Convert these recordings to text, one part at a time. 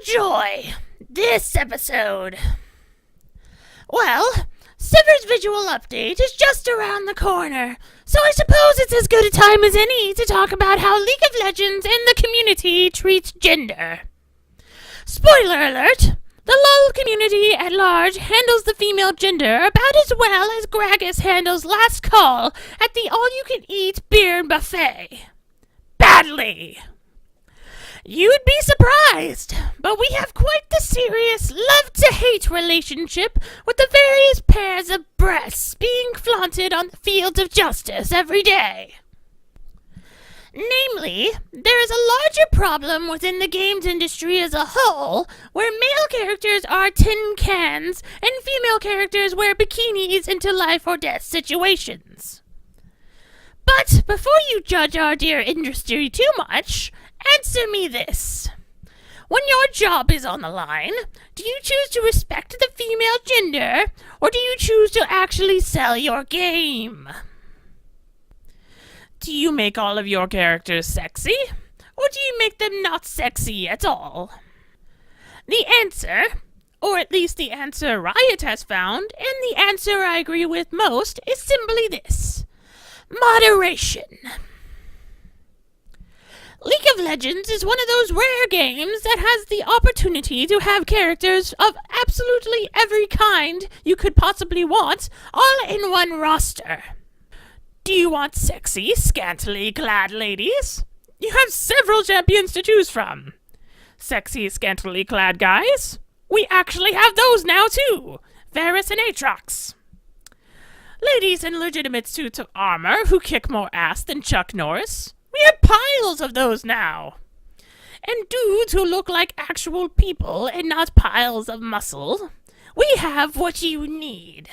enjoy this episode. Well, Siver's visual update is just around the corner, so I suppose it's as good a time as any to talk about how League of Legends and the community treats gender. Spoiler alert! The LoL community at large handles the female gender about as well as Gragas handles Last Call at the all-you-can-eat beer buffet. Badly! You'd be surprised, but we have quite the serious love-to-hate relationship with the various pairs of breasts being flaunted on the fields of justice every day. Namely, there is a larger problem within the games industry as a whole, where male characters are tin cans and female characters wear bikinis into life-or-death situations. But before you judge our dear industry too much, answer me this. When your job is on the line, do you choose to respect the female gender, or do you choose to actually sell your game? Do you make all of your characters sexy, or do you make them not sexy at all? The answer, or at least the answer Riot has found, and the answer I agree with most, is simply this: moderation. League of Legends is one of those rare games that has the opportunity to have characters of absolutely every kind you could possibly want, all in one roster. Do you want sexy, scantily clad ladies? You have several champions to choose from. Sexy, scantily clad guys? We actually have those now too, Varus and Aatrox. Ladies in legitimate suits of armor who kick more ass than Chuck Norris? We have piles of those now. And dudes who look like actual people and not piles of muscle. We have what you need.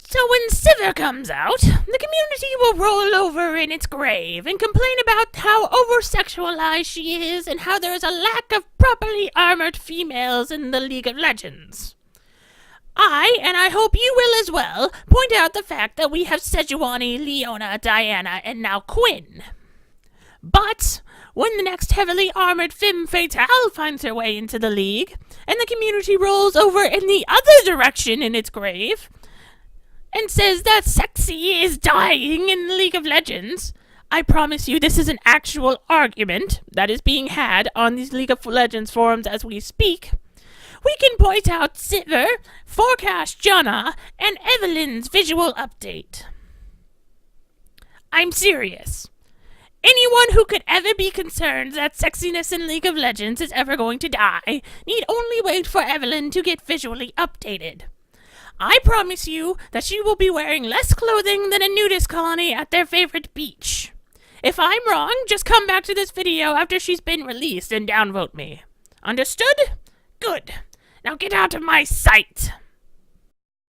So when Siver comes out, the community will roll over in its grave and complain about how over-sexualized she is and how there is a lack of properly armored females in the League of Legends. And I hope you will as well, point out the fact that we have Sejuani, Leona, Diana, and now Quinn. But when the next heavily armored femme fatale finds her way into the league, and the community rolls over in the other direction in its grave, and says that sexy is dying in the League of Legends, I promise you this is an actual argument that is being had on these League of Legends forums as we speak, we can point out Siver, Forecast Jana, and Evelyn's visual update. I'm serious. Anyone who could ever be concerned that sexiness in League of Legends is ever going to die need only wait for Evelyn to get visually updated. I promise you that she will be wearing less clothing than a nudist colony at their favorite beach. If I'm wrong, just come back to this video after she's been released and downvote me. Understood? Good. Now get out of my sight.